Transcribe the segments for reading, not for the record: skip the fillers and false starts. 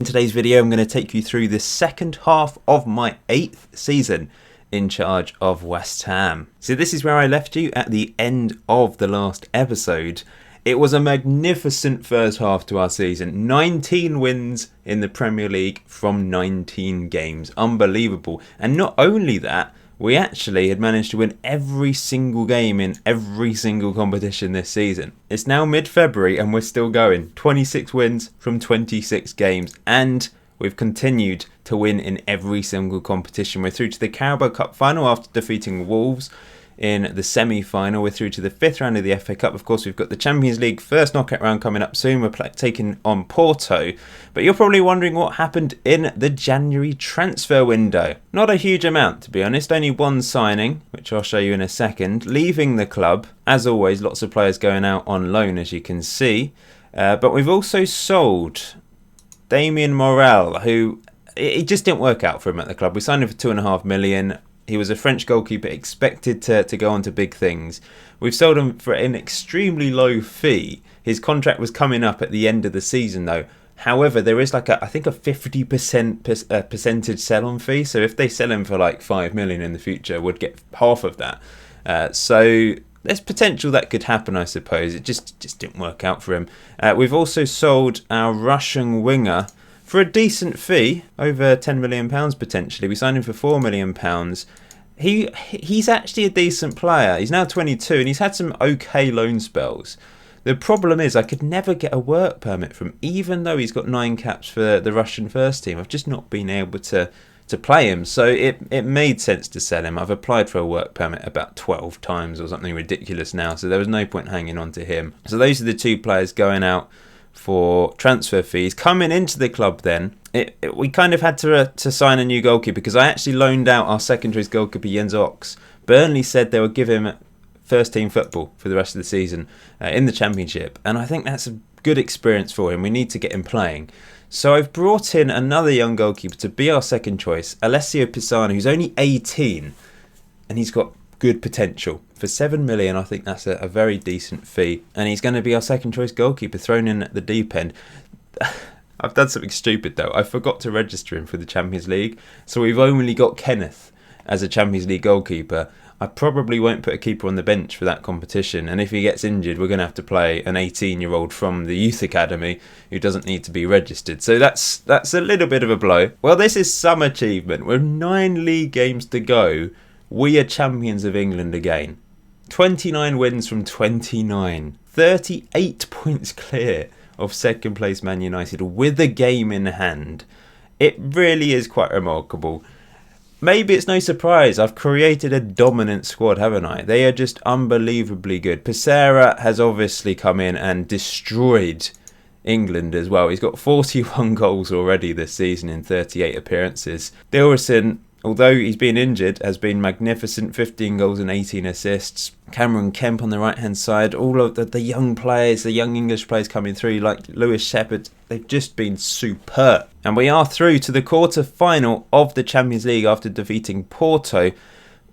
today's video, I'm going to take you through the second half of my 8th season in charge of West Ham. So this is where I left you at the end of the last episode. It was a magnificent first half to our season. 19 wins in the Premier League from 19 games. Unbelievable. And not only that, we actually had managed to win every single game in every single competition this season. It's now mid-February and we're still going. 26 wins from 26 games. And we've continued to win in every single competition. We're through to the Carabao Cup final after defeating Wolves in the semi-final. We're through to the 5th round of the FA Cup. Of course, we've got the Champions League first knockout round coming up soon. We're taking on Porto. But you're probably wondering what happened in the January transfer window. Not a huge amount, to be honest. Only one signing, which I'll show you in a second. Leaving the club. As always, lots of players going out on loan, as you can see. But we've also sold Damien Morel, who it just didn't work out for him at the club. We signed him for £2.5 million. He was a French goalkeeper expected to go on to big things. We've sold him for an extremely low fee. His contract was coming up at the end of the season though. However, there is like I think a 50% percentage sell-on fee. So if they sell him for like 5 million in the future, would get half of that. So there's potential that could happen, I suppose. It just didn't work out for him. We've also sold our Russian winger for a decent fee, over £10 million potentially. We signed him for £4 million. He's actually a decent player. He's now 22 and he's had some okay loan spells. The problem is I could never get a work permit from him, even though he's got 9 caps for the Russian first team. I've just not been able to play him, so it made sense to sell him. I've applied for a work permit about 12 times or something ridiculous now, so there was no point hanging on to him. So those are the 2 players going out for transfer fees. Coming into the club then, we kind of had to sign a new goalkeeper because I actually loaned out our second-choice goalkeeper Jens Ox. Burnley said they would give him first-team football for the rest of the season in the Championship, and I think that's a good experience for him. We need to get him playing. So I've brought in another young goalkeeper to be our second choice, Alessio Pisano, who's only 18, and he's got good potential. For £7 million, I think that's a very decent fee. And he's going to be our second choice goalkeeper, thrown in at the deep end. I've done something stupid though. I forgot to register him for the Champions League. So we've only got Kenneth as a Champions League goalkeeper. I probably won't put a keeper on the bench for that competition. And if he gets injured, we're going to have to play an 18-year-old from the youth academy who doesn't need to be registered. So that's a little bit of a blow. Well, this is some achievement. With 9 league games to go, we are champions of England again. 29 wins from 29. 38 points clear of second place Man United with a game in hand. It really is quite remarkable. Maybe it's no surprise. I've created a dominant squad, haven't I? They are just unbelievably good. Pesera has obviously come in and destroyed England as well. He's got 41 goals already this season in 38 appearances. Dilrosun, although he's been injured, has been magnificent. 15 goals and 18 assists. Cameron Kemp on the right-hand side. All of the young players, the young English players coming through, like Lewis Shepherd, they've just been superb. And we are through to the quarter-final of the Champions League after defeating Porto.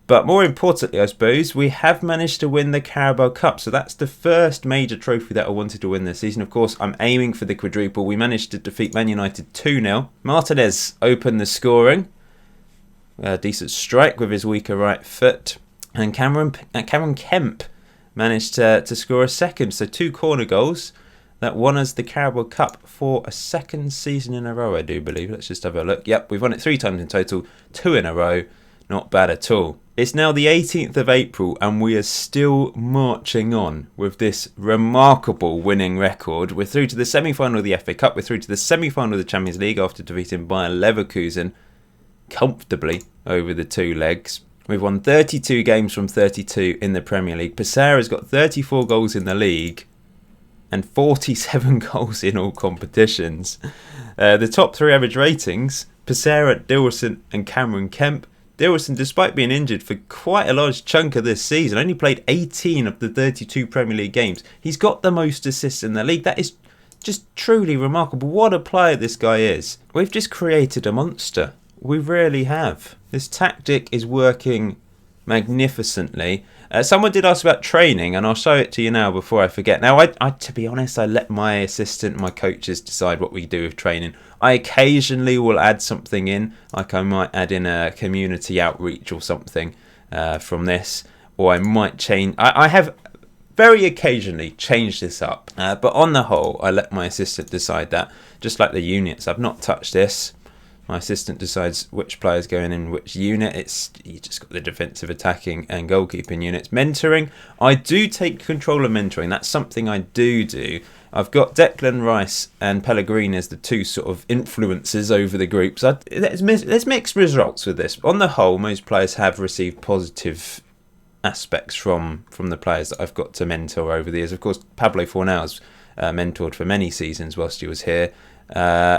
But more importantly, I suppose, we have managed to win the Carabao Cup. So that's the first major trophy that I wanted to win this season. Of course, I'm aiming for the quadruple. We managed to defeat Man United 2-0. Martinez opened the scoring. A decent strike with his weaker right foot. And Cameron Kemp managed to score a second. So 2 corner goals that won us the Carabao Cup for a second season in a row, I do believe. Let's just have a look. Yep, we've won it 3 times in total. 2 in a row. Not bad at all. It's now the 18th of April and we are still marching on with this remarkable winning record. We're through to the semi-final of the FA Cup. We're through to the semi-final of the Champions League after defeating Bayer Leverkusen comfortably over the 2 legs. We've won 32 games from 32 in the Premier League. Pesera's got 34 goals in the league and 47 goals in all competitions. The top 3 average ratings, Pesera, Dilrosun and Cameron Kemp. Dilrosun, despite being injured for quite a large chunk of this season, only played 18 of the 32 Premier League games. He's got the most assists in the league. That is just truly remarkable. What a player this guy is. We've just created a monster. We really have. This tactic is working magnificently. Someone did ask about training, and I'll show it to you now before I forget. Now, I to be honest, I let my assistant, my coaches decide what we do with training. I occasionally will add something in, like I might add in a community outreach or something from this, or I might change. I have very occasionally changed this up, but on the whole, I let my assistant decide that. Just like the units, I've not touched this. My assistant decides which players going in which unit. You just got the defensive, attacking and goalkeeping units. Mentoring, I do take control of mentoring. That's something I do. I've got Declan Rice and Pellegrini as the two sort of influences over the group. So there's mixed results with this. On the whole, most players have received positive aspects from the players that I've got to mentor over the years. Of course, Pablo Fornal's mentored for many seasons whilst he was here.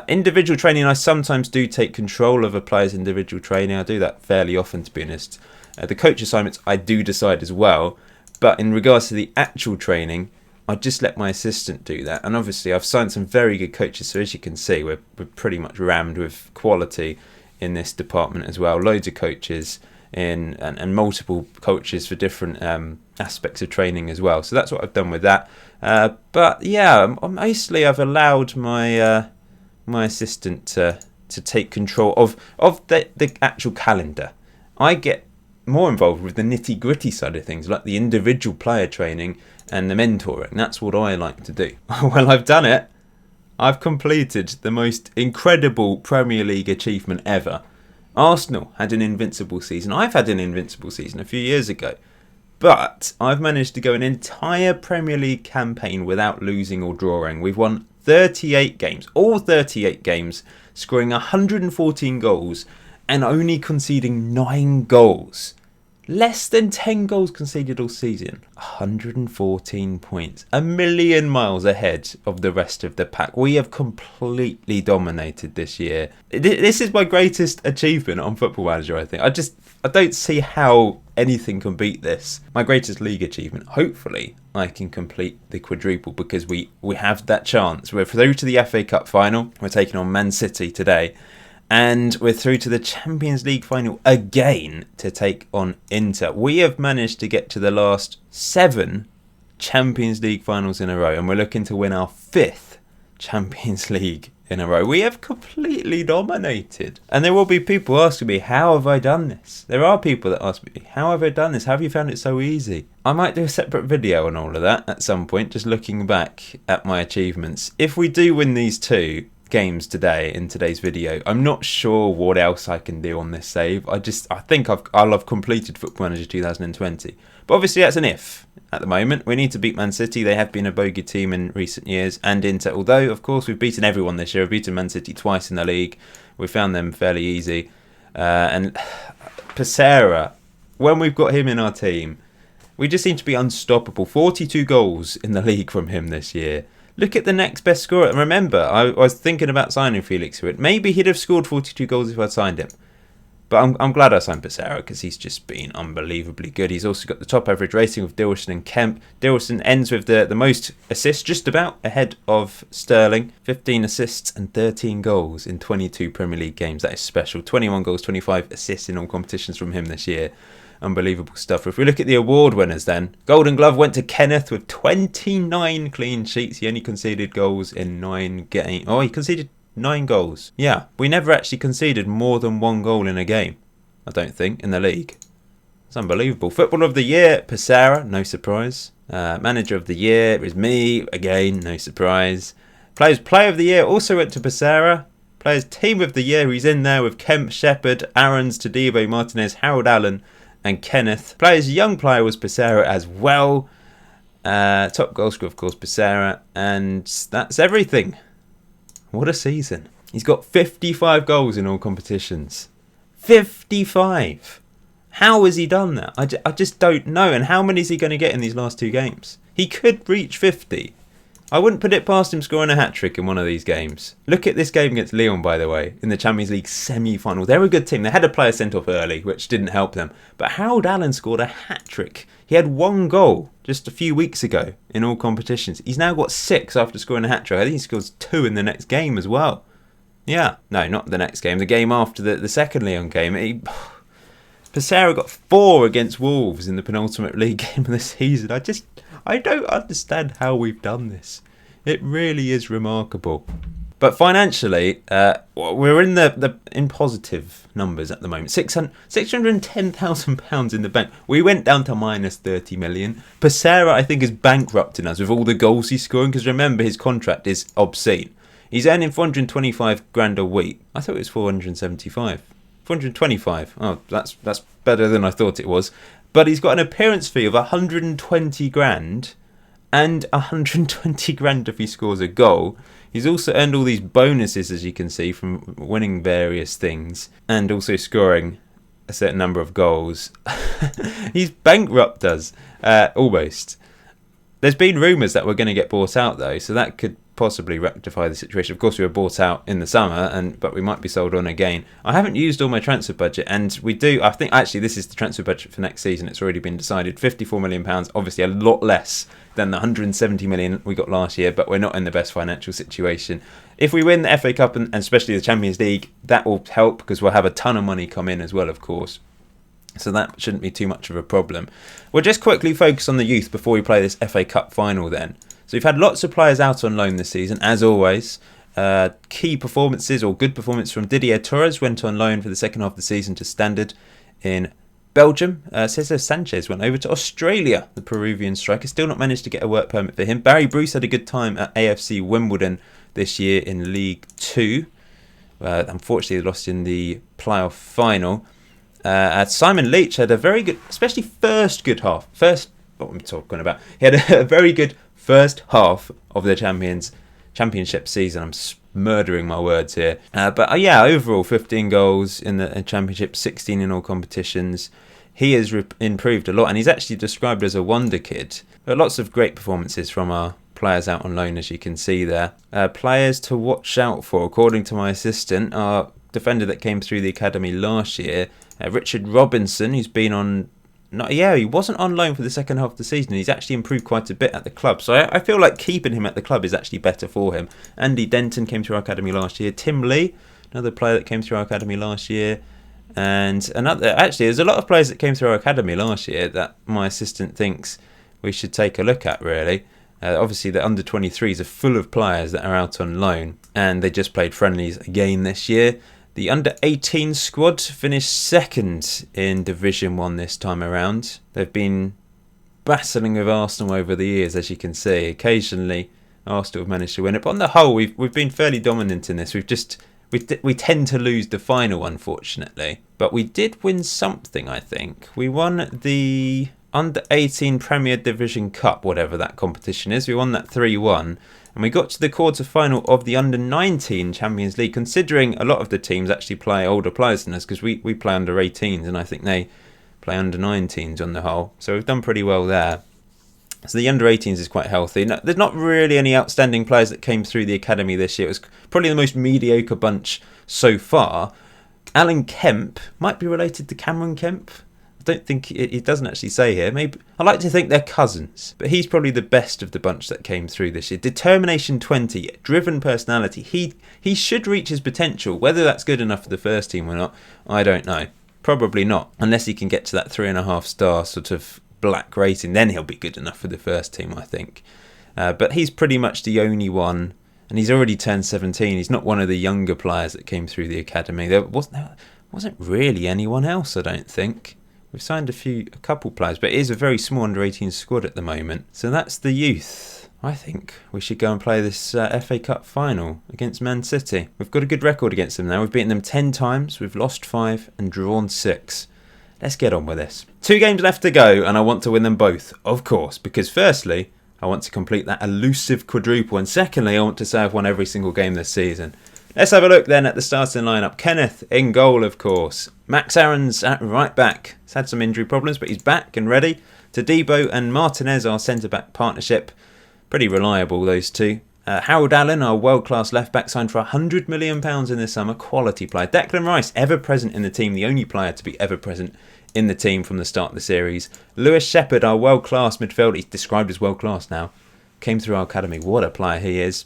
Individual training, I sometimes do take control of a player's individual training. I do that fairly often, to be honest. The coach assignments I do decide as well, but in regards to the actual training, I just let my assistant do that. And obviously I've signed some very good coaches, so as you can see, we're pretty much rammed with quality in this department as well. Loads of coaches and multiple coaches for different aspects of training as well. So that's what I've done with that. But yeah, mostly I've allowed my my assistant to take control of the actual calendar. I get more involved with the nitty-gritty side of things, like the individual player training and the mentoring. That's what I like to do. Well, I've done it. I've completed the most incredible Premier League achievement ever. Arsenal had an invincible season. I've had an invincible season a few years ago. But I've managed to go an entire Premier League campaign without losing or drawing. We've won 38 games, all 38 games, scoring 114 goals and only conceding 9 goals. Less than 10 goals conceded all season. 114 points. A million miles ahead of the rest of the pack. We have completely dominated this year. This is my greatest achievement on Football Manager, I think. I don't see how anything can beat this. My greatest league achievement. Hopefully, I can complete the quadruple because we have that chance. We're through to the FA Cup final. We're taking on Man City today. And we're through to the Champions League final again to take on Inter. We have managed to get to the last 7 Champions League finals in a row. And we're looking to win our 5th Champions League in a row. We have completely dominated. And there will be people asking me, how have I done this? There are people that ask me, how have I done this? How have you found it so easy? I might do a separate video on all of that at some point, just looking back at my achievements. If we do win these 2 games today in today's video, I'm not sure what else I can do on this save. I think I'll have completed Football Manager 2020. But obviously that's an if at the moment. We need to beat Man City. They have been a bogey team in recent years, and Inter. Although, of course, we've beaten everyone this year. We've beaten Man City twice in the league. We found them fairly easy. And Pesera, when we've got him in our team, we just seem to be unstoppable. 42 goals in the league from him this year. Look at the next best scorer. And remember, I was thinking about signing Felix Huit. Maybe he'd have scored 42 goals if I'd signed him. But I'm glad I signed Pesera because he's just been unbelievably good. He's also got the top average rating with Dilson and Kemp. Dilson ends with the most assists, just about ahead of Sterling. 15 assists and 13 goals in 22 Premier League games. That is special. 21 goals, 25 assists in all competitions from him this year. Unbelievable stuff. If we look at the award winners then, Golden Glove went to Kenneth with 29 clean sheets. He only conceded goals in 9 games. Oh, he conceded 9 goals. Yeah, we never actually conceded more than 1 goal in a game, I don't think, in the league. It's unbelievable. Footballer of the Year, Pesera, no surprise. Manager of the Year is me, again, no surprise. Players Player of the Year also went to Pesera. Players Team of the Year, he's in there with Kemp, Shepherd, Aarons, Todibo, Martinez, Harold Allen and Kenneth. Players Young Player was Pesera as well. Top goal scorer, of course, Pesera. And that's everything. What a season. He's got 55 goals in all competitions. 55! How has he done that? I just don't know. And how many is he going to get in these last 2 games? He could reach 50. I wouldn't put it past him scoring a hat-trick in one of these games. Look at this game against Lyon, by the way, in the Champions League semi-final. They're a good team. They had a player sent off early, which didn't help them. But Harold Allen scored a hat-trick. He had 1 goal just a few weeks ago in all competitions. He's now got 6 after scoring a hat-trick. I think he scores 2 in the next game as well. Yeah, no, not the next game. The game after the second Lyon game. Pesera got 4 against Wolves in the penultimate league game of the season. I don't understand how we've done this. It really is remarkable. But financially, we're in positive numbers at the moment. £610,000 in the bank. We went down to minus 30 million. Pesera, I think, is bankrupting us with all the goals he's scoring. Because remember, his contract is obscene. He's earning 425 grand a week. I thought it was 475. 425. Oh, that's better than I thought it was. But he's got an appearance fee of 120 grand and 120 grand if he scores a goal. He's also earned all these bonuses, as you can see, from winning various things and also scoring a certain number of goals. He's bankrupt us, almost. There's been rumours that we're going to get bought out, though, so that could possibly rectify the situation. Of course, we were bought out in the summer, but we might be sold on again. I haven't used all my transfer budget, and I think actually this is the transfer budget for next season. It's already been decided. £54 million, obviously a lot less than the 170 million we got last year, but we're not in the best financial situation. If we win the FA Cup and especially the Champions League, that will help because we'll have a ton of money come in as well, of course. So that shouldn't be too much of a problem. We'll just quickly focus on the youth before we play this FA Cup final then. So we've had lots of players out on loan this season, as always. Key performances or good performance from Didier Torres went on loan for the second half of the season to Standard in Belgium. Cesar Sanchez went over to Australia. The Peruvian striker still not managed to get a work permit for him. Barry Bruce had a good time at AFC Wimbledon this year in League 2. Unfortunately, they lost in the playoff final. Simon Leach had a very good, especially first good half. What I'm talking about. He had a very good first half of the championship season. I'm murdering my words here. But overall 15 goals in the championship, 16 in all competitions. He has improved a lot, and he's actually described as a wonder kid. But lots of great performances from our players out on loan, as you can see there. Players to watch out for, according to my assistant, our defender that came through the academy last year, Richard Robinson, who's been on... he wasn't on loan for the second half of the season. He's actually improved quite a bit at the club. So I feel like keeping him at the club is actually better for him. Andy Denton came through our academy last year. Tim Lee, another player that came through our academy last year. And there's a lot of players that came through our academy last year that my assistant thinks we should take a look at, really. Obviously, the under-23s are full of players that are out on loan. And they just played friendlies again this year. The under-18 squad finished second in Division 1 this time around. They've been battling with Arsenal over the years, as you can see. Occasionally, Arsenal have managed to win it. But on the whole, we've been fairly dominant in this. We tend to lose the final, unfortunately. But we did win something, I think. We won the under-18 Premier Division Cup, whatever that competition is. We won that 3-1. And we got to the quarter-final of the under-19 Champions League, considering a lot of the teams actually play older players than us, because we play under-18s, and I think they play under-19s on the whole. So we've done pretty well there. So the under-18s is quite healthy. Now, there's not really any outstanding players that came through the academy this year. It was probably the most mediocre bunch so far. Alan Kemp might be related to Cameron Kemp. I don't think it doesn't actually say here. Maybe I like to think they're cousins, but he's probably the best of the bunch that came through this year. Determination 20, driven personality. He should reach his potential. Whether that's good enough for the first team or not, I don't know. Probably not, unless he can get to that 3.5-star sort of black rating. Then he'll be good enough for the first team, I think. But he's pretty much the only one, and he's already turned 17. He's not one of the younger players that came through the academy. There wasn't really anyone else, I don't think. We've signed a couple players, but it is a very small under-18 squad at the moment. So that's the youth. I think we should go and play this FA Cup final against Man City. We've got a good record against them now. We've beaten them 10 times, we've lost 5 and drawn 6. Let's get on with this. 2 games left to go, and I want to win them both, of course, because firstly, I want to complete that elusive quadruple, and secondly, I want to say I've won every single game this season. Let's have a look then at the starting lineup. Kenneth in goal, of course. Max Aarons at right back. He's had some injury problems, but he's back and ready. Todibo and Martinez, our centre-back partnership. Pretty reliable, those two. Harold Allen, our world-class left-back, signed for £100 million in the summer. Quality player. Declan Rice, ever present in the team. The only player to be ever present in the team from the start of the series. Lewis Shepherd, our world-class midfielder. He's described as world-class now. Came through our academy. What a player he is.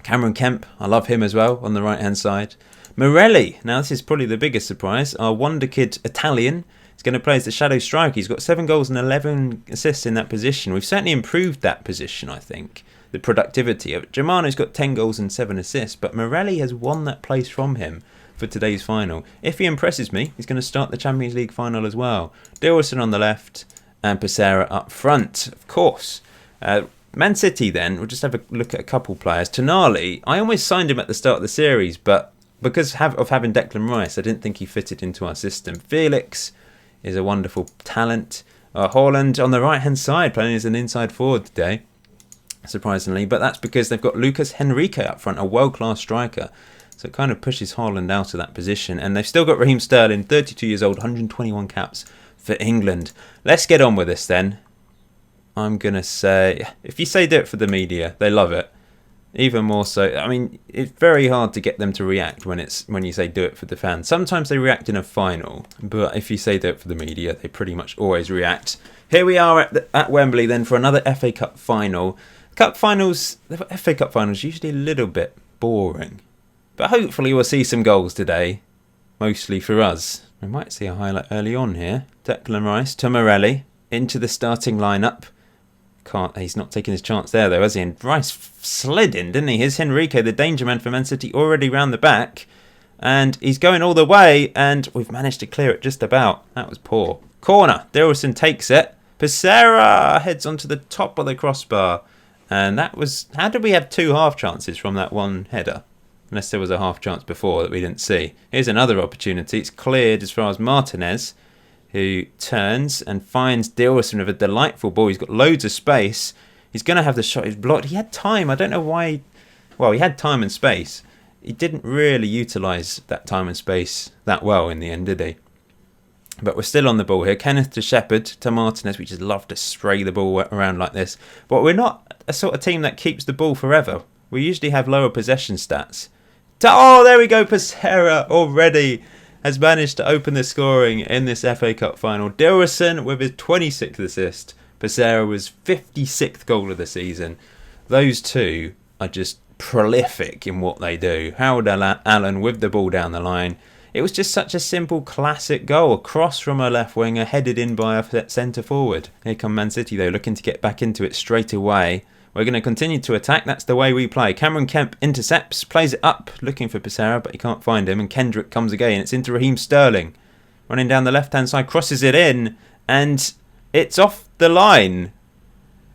Cameron Kemp, I love him as well, on the right-hand side. Morelli, now this is probably the biggest surprise, our wonder kid Italian, He's going to play as the shadow striker. He's got 7 goals and 11 assists in that position. We've certainly improved that position, I think. The productivity of it. Germano's got 10 goals and 7 assists, but Morelli has won that place from him for today's final. If he impresses me, he's going to start the Champions League final as well. Dilson on the left and Pissarra up front, of course. Man City then, we'll just have a look at a couple players. Tonali, I almost signed him at the start of the series, but because of having Declan Rice, I didn't think he fitted into our system. Felix is a wonderful talent. Haaland on the right-hand side, playing as an inside forward today, surprisingly. But that's because they've got Lucas Henrique up front, a world-class striker. So it kind of pushes Haaland out of that position. And they've still got Raheem Sterling, 32 years old, 121 caps for England. Let's get on with this then. I'm going to say, if you say do it for the media, they love it. Even more so. I mean, it's very hard to get them to react when you say do it for the fans. Sometimes they react in a final, but if you say do it for the media, they pretty much always react. Here we are at Wembley then for another FA Cup final. FA Cup finals usually a little bit boring, but hopefully we'll see some goals today, mostly for us. We might see a highlight early on here. Declan Rice to Morelli into the starting lineup. He's not taking his chance there though, has he? And Rice slid in, didn't he? Here's Henrique, the danger man for Man City, already round the back. And he's going all the way, and we've managed to clear it just about. That was poor. Corner, Dilson takes it. Pissarra heads onto the top of the crossbar. And that was... How did we have 2 half chances from that one header? Unless there was a half chance before that we didn't see. Here's another opportunity. It's cleared as far as Martinez, who turns and finds Dilson with a delightful ball. He's got loads of space. He's going to have the shot. He's blocked. He had time. I don't know why. Well, he had time and space. He didn't really utilise that time and space that well in the end, did he? But we're still on the ball here. Kenneth to Shepherd to Martinez. We just love to spray the ball around like this. But we're not a sort of team that keeps the ball forever. We usually have lower possession stats. Oh, there we go. Pissarra already has managed to open the scoring in this FA Cup final. Dilson with his 26th assist. Pissarra was 56th goal of the season. Those two are just prolific in what they do. Harold Allen with the ball down the line. It was just such a simple classic goal. A cross from a left winger headed in by a centre forward. Here come Man City though, looking to get back into it straight away. We're going to continue to attack. That's the way we play. Cameron Kemp intercepts, plays it up, looking for Pissarra, but he can't find him. And Kendrick comes again. It's into Raheem Sterling. Running down the left-hand side, crosses it in, and it's off the line.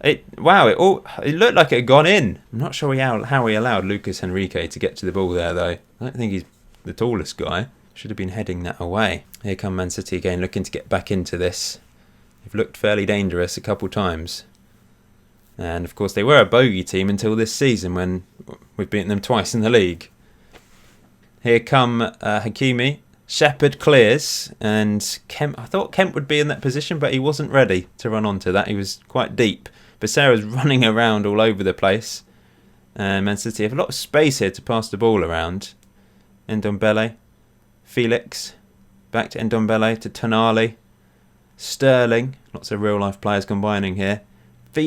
It looked like it had gone in. I'm not sure how he allowed Lucas Henrique to get to the ball there, though. I don't think he's the tallest guy. Should have been heading that away. Here come Man City again, looking to get back into this. They've looked fairly dangerous a couple times. And, of course, they were a bogey team until this season when we've beaten them twice in the league. Here come Hakimi. Shepherd clears. And Kemp. I thought Kemp would be in that position, but he wasn't ready to run onto that. He was quite deep. Pissarra's running around all over the place. And Man City have a lot of space here to pass the ball around. Ndombele. Felix. Back to Ndombele, to Tonali. Sterling. Lots of real-life players combining here.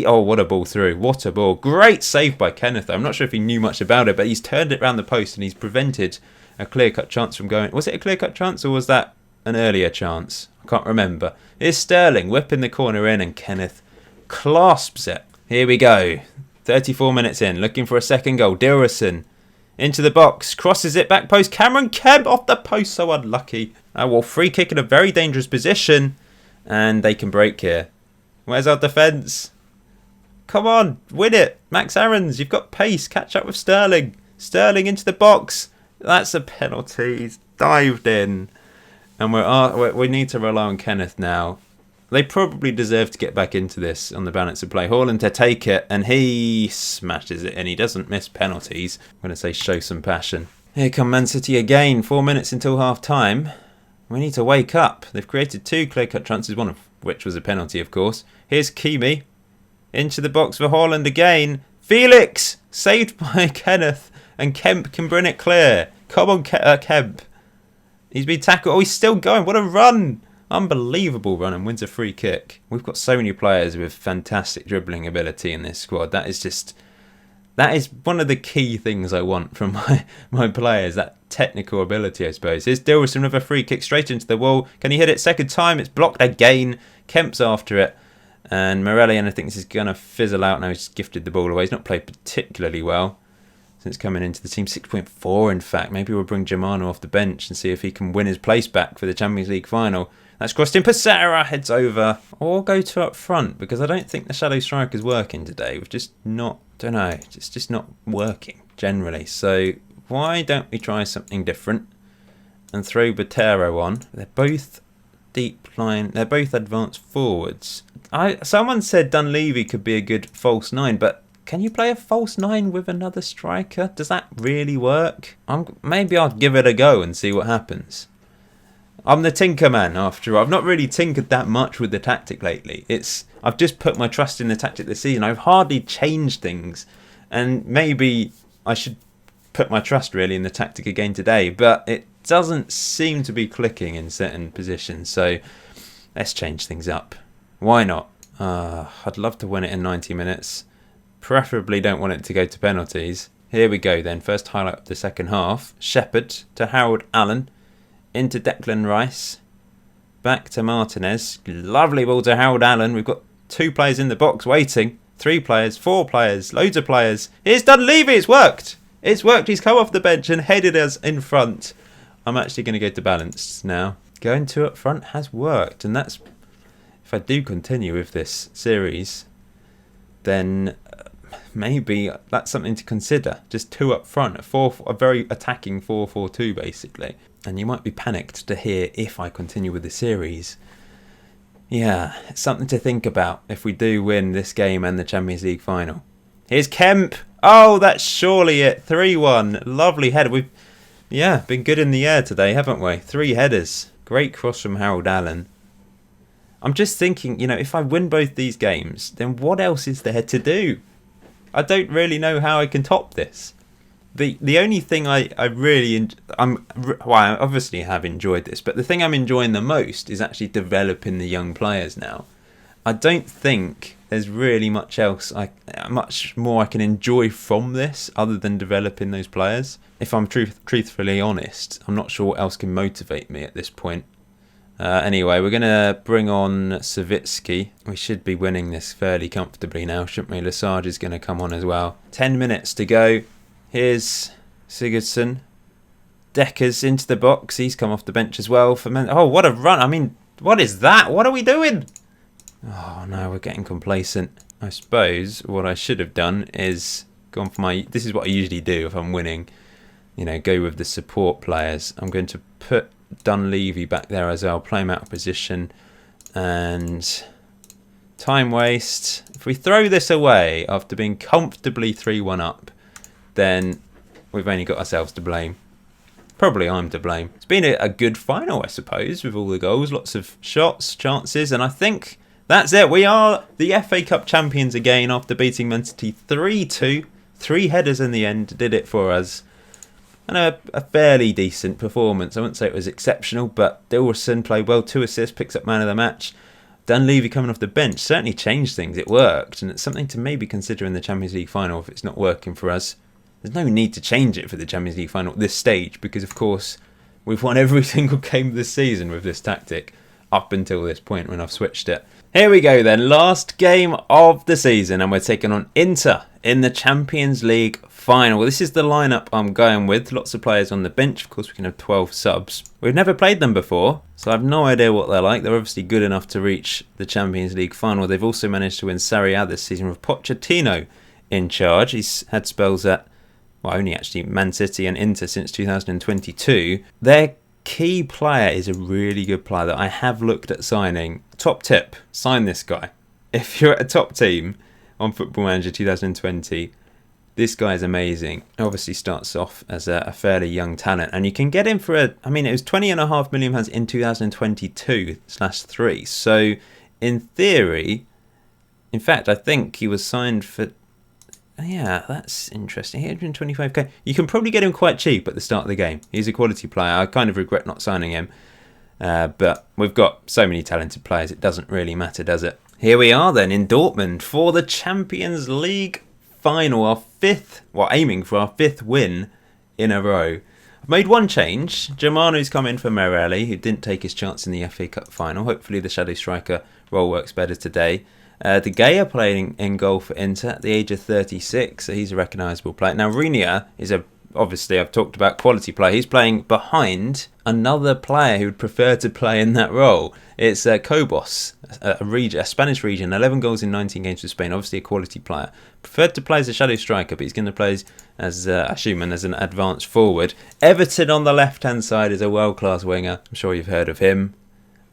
Oh, what a ball through. What a ball. Great save by Kenneth. I'm not sure if he knew much about it, but he's turned it round the post and he's prevented a clear-cut chance from going. Was it a clear-cut chance or was that an earlier chance? I can't remember. Here's Sterling whipping the corner in and Kenneth clasps it. Here we go. 34 minutes in. Looking for a second goal. Dilson into the box. Crosses it back post. Cameron Kemp off the post. So unlucky. Well, free kick in a very dangerous position. And they can break here. Where's our defence? Come on, win it. Max Aarons, you've got pace. Catch up with Sterling. Sterling into the box. That's a penalty. He's dived in. And we need to rely on Kenneth now. They probably deserve to get back into this on the balance of play. Haaland to take it, and he smashes it in. He doesn't miss penalties. I'm going to say show some passion. Here come Man City again. 4 minutes until half-time. We need to wake up. They've created 2 clear-cut chances, one of which was a penalty, of course. Here's Kimi. Into the box for Haaland again. Felix! Saved by Kenneth. And Kemp can bring it clear. Come on, Kemp. He's been tackled. Oh, he's still going. What a run. Unbelievable run and wins a free kick. We've got so many players with fantastic dribbling ability in this squad. That is just That is one of the key things I want from my players, that technical ability, I suppose. Here's Dillerson with a free kick straight into the wall. Can he hit it second time? It's blocked again. Kemp's after it. And Morellian, I think this is going to fizzle out now. He's gifted the ball away. He's not played particularly well since coming into the team. 6.4, in fact. Maybe we'll bring Germano off the bench and see if he can win his place back for the Champions League final. That's crossed in. Passera heads over. Or go to up front, because I don't think the shadow striker's working today. We've just not, don't know, it's just not working generally. So why don't we try something different and throw Botero on? They're both deep line. They're both advanced forwards. Someone said Dunleavy could be a good false nine, but can you play a false nine with another striker? Does that really work? Maybe I'll give it a go and see what happens. I'm the tinker man after all. I've not really tinkered that much with the tactic lately. I've just put my trust in the tactic this season. I've hardly changed things, and maybe I should put my trust really in the tactic again today, but it doesn't seem to be clicking in certain positions, so let's change things up. Why not? I'd love to win it in 90 minutes. Preferably don't want it to go to penalties. Here we go then. First highlight of the second half. Shepherd to Harold Allen. Into Declan Rice. Back to Martinez. Lovely ball to Harold Allen. We've got 2 players in the box waiting. 3 players, 4 players, loads of players. Here's Dunleavy. It's worked. It's worked. He's come off the bench and headed us in front. I'm actually going to go to balanced now. Going 2 up front has worked. And that's, if I do continue with this series, then maybe that's something to consider. Just 2 up front. A very attacking 4-4-2 basically. And you might be panicked to hear if I continue with the series. Yeah, it's something to think about if we do win this game and the Champions League final. Here's Kemp. Oh, that's surely it. 3-1. Lovely header. We've, been good in the air today, haven't we? 3 headers. Great cross from Harold Allen. I'm just thinking, if I win both these games, then what else is there to do? I don't really know how I can top this. The only thing I obviously have enjoyed this, but the thing I'm enjoying the most is actually developing the young players now. I don't think there's really much more I can enjoy from this other than developing those players. If I'm truthfully honest, I'm not sure what else can motivate me at this point. Anyway, we're going to bring on Savitsky. We should be winning this fairly comfortably now, shouldn't we? Lesage is going to come on as well. 10 minutes to go. Here's Sigurdsson. Decker's into the box. He's come off the bench as well. Oh, what a run. I mean, what is that? What are we doing? Oh, no, we're getting complacent. I suppose what I should have done is gone for this is what I usually do if I'm winning. Go with the support players. I'm going to put Dunleavy back there as well. Play him out of position. And time waste. If we throw this away after being comfortably 3-1 up, then we've only got ourselves to blame. Probably I'm to blame. It's been a good final, I suppose, with all the goals, lots of shots, chances, and I think that's it. We are the FA Cup champions again after beating Man City 3-2. 3 headers in the end did it for us. And a fairly decent performance. I wouldn't say it was exceptional, but Dillerson played well, 2 assists, picks up man of the match. Dunleavy coming off the bench certainly changed things. It worked, and it's something to maybe consider in the Champions League final if it's not working for us. There's no need to change it for the Champions League final at this stage because, of course, we've won every single game this season with this tactic up until this point when I've switched it. Here we go then, last game of the season, and we're taking on Inter in the Champions League final. Well, this is the lineup I'm going with. Lots of players on the bench. Of course, we can have 12 subs. We've never played them before, so I have no idea what they're like. They're obviously good enough to reach the Champions League final. They've also managed to win Serie A this season with Pochettino in charge. He's had spells at, only actually Man City and Inter since 2022. Their key player is a really good player that I have looked at signing. Top tip, sign this guy. If you're at a top team on Football Manager 2020, this guy is amazing. Obviously starts off as a fairly young talent, and you can get him for it was £20.5 million in 2022/3. So in theory, in fact, I think he was signed for, that's interesting. 125k. You can probably get him quite cheap at the start of the game. He's a quality player. I kind of regret not signing him. But we've got so many talented players, it doesn't really matter, does it? Here we are then in Dortmund for the Champions League final, our aiming for our 5th win in a row. I've made one change. Germano's come in for Morelli, who didn't take his chance in the FA Cup final. Hopefully the shadow striker role works better today. De Gea playing in goal for Inter at the age of 36, so he's a recognisable player. Now Renier is obviously I've talked about quality player. He's playing behind another player who would prefer to play in that role. It's Cobos, a Spanish region, 11 goals in 19 games for Spain, obviously a quality player. Preferred to play as a shadow striker, but he's going to play as an advanced forward. Everton on the left-hand side is a world-class winger. I'm sure you've heard of him.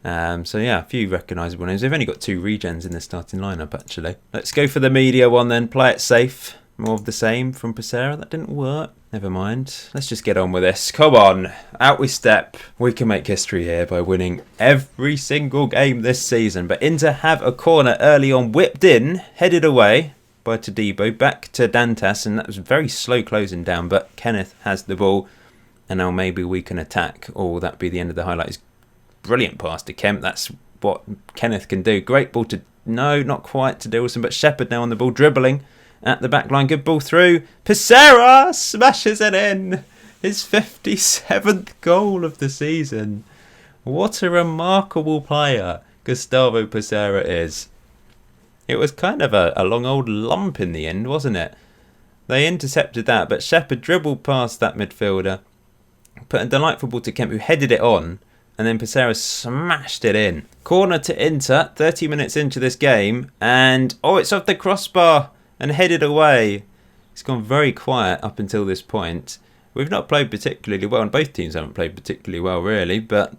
So yeah, a few recognisable names. They've only got 2 regens in the starting lineup actually. Let's go for the media one then. Play it safe. More of the same from Pesera. That didn't work. Never mind. Let's just get on with this. Come on. Out we step. We can make history here by winning every single game this season. But Inter have a corner early on. Whipped in. Headed away by Todibo. Back to Dantas. And that was very slow closing down. But Kenneth has the ball. And now maybe we can attack. Or will that be the end of the highlights? Brilliant pass to Kemp. That's what Kenneth can do. Great ball to... No, not quite to Dilson. But Shepherd now on the ball. Dribbling at the back line, good ball through. Pesera smashes it in. His 57th goal of the season. What a remarkable player Gustavo Pesera is. It was kind of a long old lump in the end, wasn't it? They intercepted that, but Shepherd dribbled past that midfielder. Put a delightful ball to Kemp, who headed it on. And then Pesera smashed it in. Corner to Inter, 30 minutes into this game. And, it's off the crossbar. And headed away. It's gone very quiet up until this point. We've not played particularly well, and both teams haven't played particularly well, really. But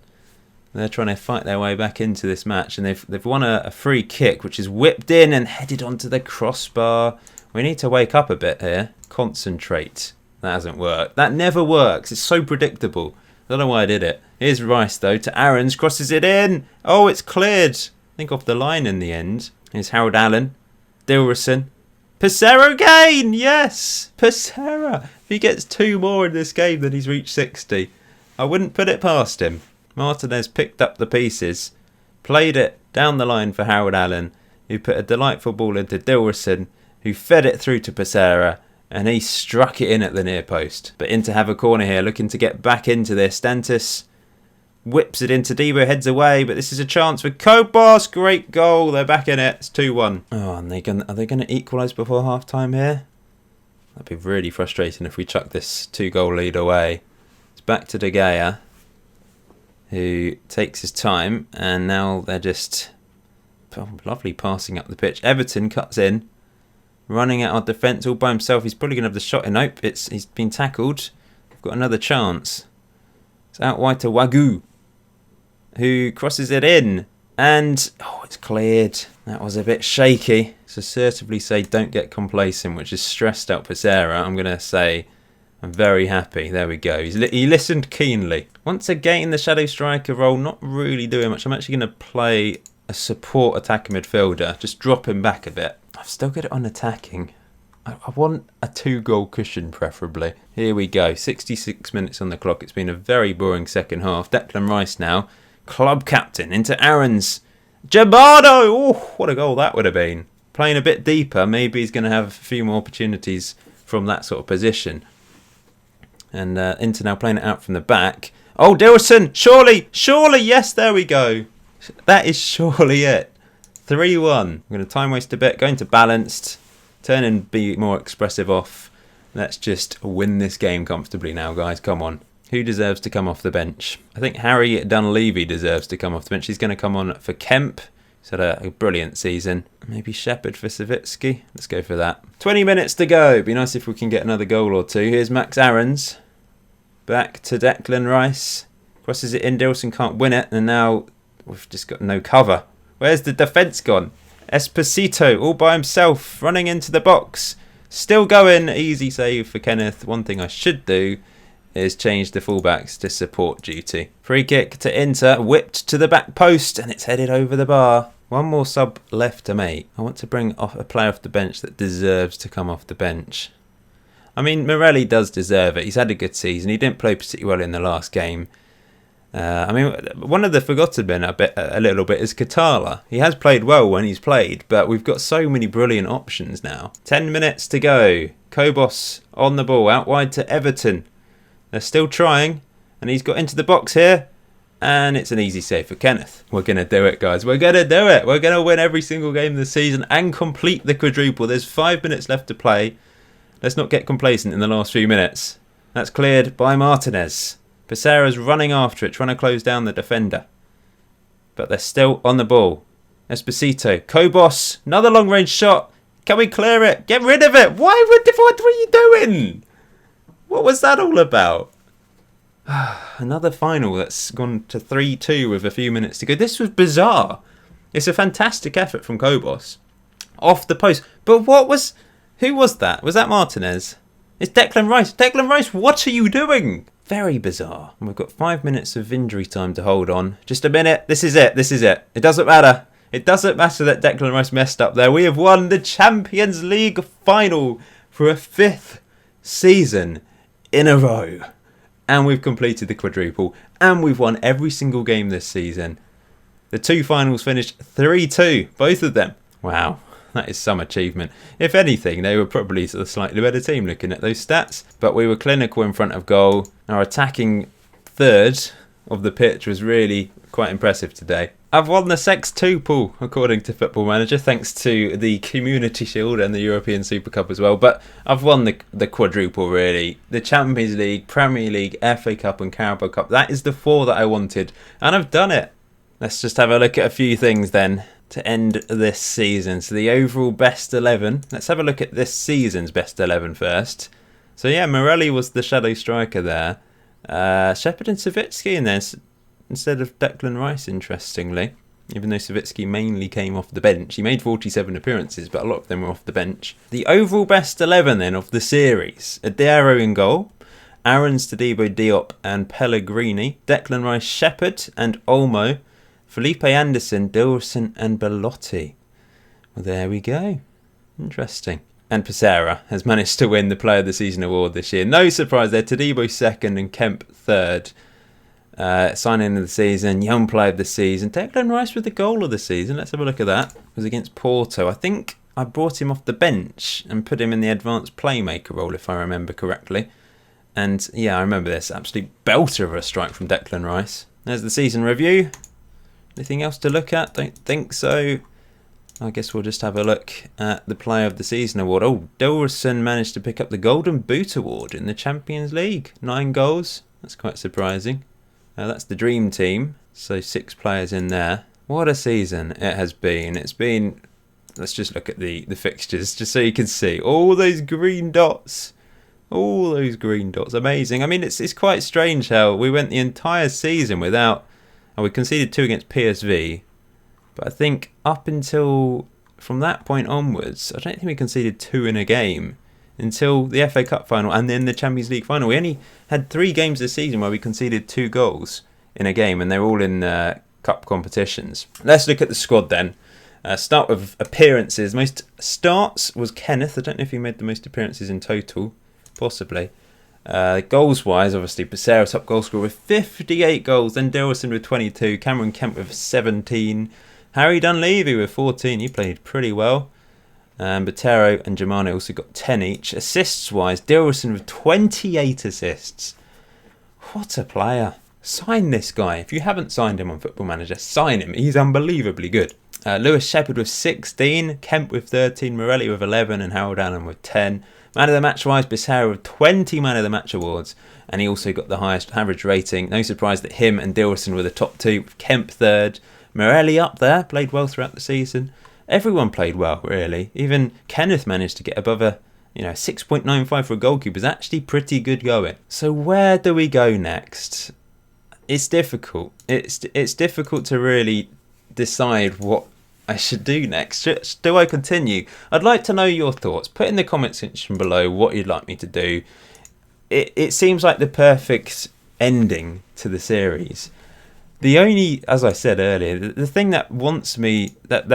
they're trying to fight their way back into this match, and they've won a free kick, which is whipped in and headed onto the crossbar. We need to wake up a bit here. Concentrate. That hasn't worked. That never works. It's so predictable. I don't know why I did it. Here's Rice though to Aarons, crosses it in. Oh, it's cleared. I think off the line in the end. Here's Harold Allen, Dilrosun. Pesera again! Yes! Pesera! If he gets 2 more in this game, then he's reached 60. I wouldn't put it past him. Martinez picked up the pieces, played it down the line for Harold Allen, who put a delightful ball into Dilrosun, who fed it through to Pesera, and he struck it in at the near post. But Inter have a corner here, looking to get back into this. Dantas whips it into Debo, heads away, but this is a chance for Kobos. Great goal. They're back in it. It's 2-1. Oh, and are they going to equalise before half-time here? That'd be really frustrating if we chuck this 2-goal lead away. It's back to De Gea, who takes his time, and now they're just lovely passing up the pitch. Everton cuts in, running at our defence all by himself. He's probably going to have the shot in. Nope, he's been tackled. They've got another chance. It's out wide to Wagyu, who crosses it in, and it's cleared. That was a bit shaky. So assertively say don't get complacent, which is stressed out Pesera. I'm going to say I'm very happy. There we go. He listened keenly. Once again, the shadow striker role, not really doing much. I'm actually going to play a support attacker midfielder, just drop him back a bit. I've still got it on attacking. I want a 2-goal cushion preferably. Here we go. 66 minutes on the clock. It's been a very boring second half. Declan Rice now, club captain, into Aarons. Germano! Oh, what a goal that would have been. Playing a bit deeper, maybe he's going to have a few more opportunities from that sort of position. And Inter now playing it out from the back. Oh, Dilson! Surely! Yes, there we go. That is surely it. 3-1. I'm going to time waste a bit. Going to balanced. Turn and be more expressive off. Let's just win this game comfortably now, guys. Come on. Who deserves to come off the bench? I think Harry Dunleavy deserves to come off the bench. He's going to come on for Kemp. He's had a brilliant season. Maybe Shepherd for Savitsky. Let's go for that. 20 minutes to go. It'd be nice if we can get another goal or 2. Here's Max Aarons. Back to Declan Rice. Crosses it in. Dilson can't win it. And now we've just got no cover. Where's the defence gone? Esposito all by himself. Running into the box. Still going. Easy save for Kenneth. One thing I should do is change the fullbacks to support duty. Free kick to Inter. Whipped to the back post. And it's headed over the bar. One more sub left to make. I want to bring off a player off the bench that deserves to come off the bench. I mean, Morelli does deserve it. He's had a good season. He didn't play particularly well in the last game. One of the forgotten men a little bit is Katala. He has played well when he's played, but we've got so many brilliant options now. 10 minutes to go. Kobos on the ball, out wide to Everton. They're still trying, and he's got into the box here, and it's an easy save for Kenneth. We're going to do it, guys. We're going to do it. We're going to win every single game this season and complete the quadruple. There's 5 minutes left to play. Let's not get complacent in the last few minutes. That's cleared by Martinez. Becerra's running after it, trying to close down the defender. But they're still on the ball. Esposito, Kobos, another long-range shot. Can we clear it? Get rid of it. What were you doing? What was that all about? Another final that's gone to 3-2 with a few minutes to go. This was bizarre. It's a fantastic effort from Kobos. Off the post. But who was that? Was that Martinez? It's Declan Rice. Declan Rice, what are you doing? Very bizarre. And we've got 5 minutes of injury time to hold on. Just a minute. This is it. It doesn't matter. It doesn't matter that Declan Rice messed up there. We have won the Champions League final for a 5th season in a row. And we've completed the quadruple. And we've won every single game this season. The 2 finals finished 3-2. Both of them. Wow. That is some achievement. If anything, they were probably the slightly better team looking at those stats. But we were clinical in front of goal. Our attacking third of the pitch was really quite impressive today. I've won the sextuple, according to Football Manager, thanks to the Community Shield and the European Super Cup as well. But I've won the quadruple, really. The Champions League, Premier League, FA Cup and Carabao Cup. That is the 4 that I wanted. And I've done it. Let's just have a look at a few things then to end this season. So the overall best 11. Let's have a look at this season's best 11 first. So yeah, Morelli was the shadow striker there. Shepherd and Savitsky in there instead of Declan Rice, interestingly. Even though Savitsky mainly came off the bench. He made 47 appearances, but a lot of them were off the bench. The overall best 11 then of the series. Adero in goal. Aarons, Todibo, Diop and Pellegrini. Declan Rice, Shepherd and Olmo. Felipe Anderson, Dilson and Belotti. Well, there we go. Interesting. And Becerra has managed to win the Player of the Season award this year. No surprise there. Todibo 2nd and Kemp 3rd. Signing of the season, young player of the season. Declan Rice with the goal of the season. Let's have a look at that. It was against Porto. I think I brought him off the bench and put him in the advanced playmaker role, if I remember correctly. And yeah, I remember this. Absolute belter of a strike from Declan Rice. There's the season review. Anything else to look at? Don't think so. I guess we'll just have a look at the Player of the Season award. Oh, Dilson managed to pick up the Golden Boot award in the Champions League. 9 goals. That's quite surprising. That's the dream team. So 6 players in there. What a season it has been. It's been... Let's just look at the fixtures just so you can see. All those green dots. All those green dots. Amazing. I mean, it's quite strange how we went the entire season without... And we conceded 2 against PSV. But I think up until... From that point onwards, I don't think we conceded 2 in a game. Until the FA Cup final and then the Champions League final. We only had 3 games this season where we conceded 2 goals in a game. And they're all in cup competitions. Let's look at the squad then. Start with appearances. Most starts was Kenneth. I don't know if he made the most appearances in total. Possibly. Goals-wise, obviously, Becerra top goal scorer with 58 goals. Then Dilson with 22. Cameron Kemp with 17. Harry Dunleavy with 14. He played pretty well. Botero and Germano also got 10 each. Assists-wise, Dilson with 28 assists. What a player. Sign this guy. If you haven't signed him on Football Manager, sign him. He's unbelievably good. Lewis Shepherd with 16. Kemp with 13. Morelli with 11. And Harold Allen with 10. Man of the match wise, Becerra with 20 man of the match awards, and he also got the highest average rating. No surprise that him and Dilson were the top 2, with Kemp 3rd. Morelli up there, played well throughout the season. Everyone played well, really. Even Kenneth managed to get above a 6.95 for a goalkeeper. Is actually pretty good going. So where do we go next? It's difficult. It's difficult to really decide what I should do next. Do I continue? I'd like to know your thoughts. Put in the comment section below what you'd like me to do. It seems like the perfect ending to the series. The only, as I said earlier, the thing that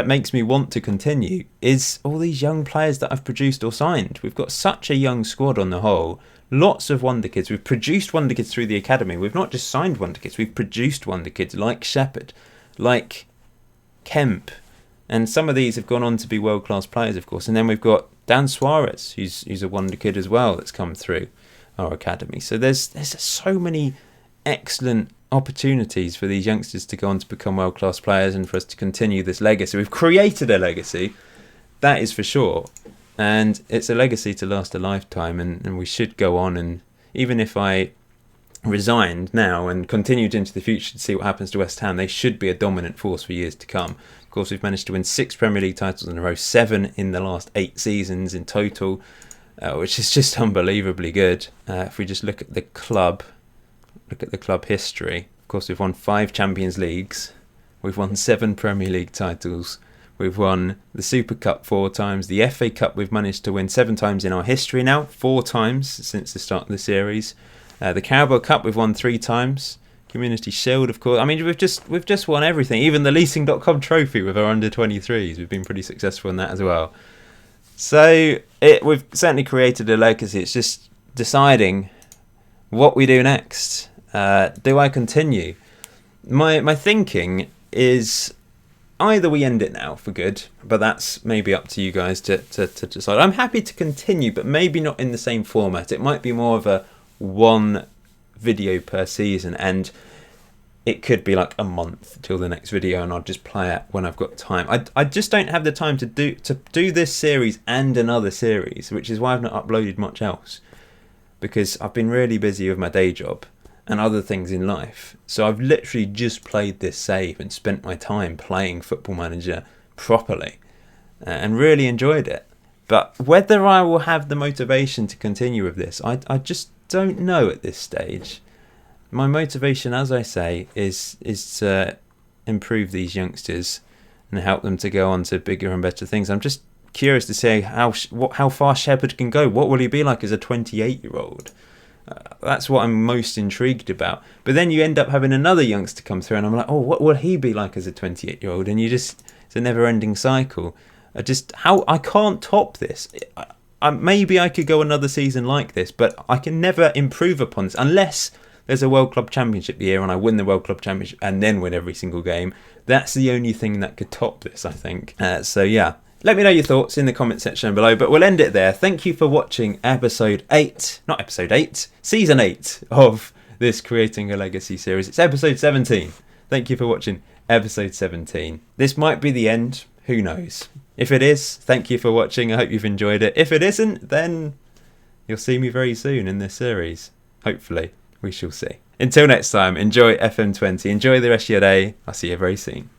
makes me want to continue is all these young players that I've produced or signed. We've got such a young squad on the whole. Lots of wonder kids. We've produced wonder kids through the academy. We've not just signed wonder kids. We've produced wonder kids like Shepherd, like Kemp. And some of these have gone on to be world-class players, of course. And then we've got Dan Suarez, who's a wonder kid as well, that's come through our academy. So there's so many excellent opportunities for these youngsters to go on to become world-class players and for us to continue this legacy. We've created a legacy, that is for sure, and it's a legacy to last a lifetime, and we should go on. And even if I resigned now and continued into the future to see what happens to West Ham, they should be a dominant force for years to come. Of course, we've managed to win 6 Premier League titles in a row, 7 in the last 8 seasons in total, which is just unbelievably good. If we just look at the club history, of course, we've won 5 Champions Leagues, we've won 7 Premier League titles, we've won the Super Cup 4 times, the FA Cup we've managed to win 7 times in our history now, 4 times since the start of the series. The Carabao Cup we've won 3 times. Community Shield, of course. I mean, we've just won everything. Even the Leasing.com trophy with our under-23s. We've been pretty successful in that as well. So we've certainly created a legacy. It's just deciding what we do next. Do I continue? My thinking is either we end it now for good, but that's maybe up to you guys to decide. I'm happy to continue, but maybe not in the same format. It might be more of a 1 video per season, and it could be like a month till the next video, and I'll just play it when I've got time. I just don't have the time to do this series and another series, which is why I've not uploaded much else, because I've been really busy with my day job and other things in life. So I've literally just played this save and spent my time playing Football Manager properly and really enjoyed it. But whether I will have the motivation to continue with this, I just don't know at this stage. My motivation, as I say, is to improve these youngsters and help them to go on to bigger and better things. I'm just curious to see how far Shepherd can go. What will he be like as a 28-year-old? That's what I'm most intrigued about. But then you end up having another youngster come through, and I'm like, oh, what will he be like as a 28-year-old? And it's a never-ending cycle. I can't top this. Maybe I could go another season like this, but I can never improve upon this unless there's a World Club Championship year and I win the World Club Championship and then win every single game. That's the only thing that could top this, I think. So yeah, let me know your thoughts in the comment section below, but we'll end it there. Thank you for watching season 8 of this Creating a Legacy series. It's episode 17. Thank you for watching episode 17. This might be the end. Who knows? If it is, thank you for watching. I hope you've enjoyed it. If it isn't, then you'll see me very soon in this series. Hopefully. We shall see. Until next time, enjoy FM20. Enjoy the rest of your day. I'll see you very soon.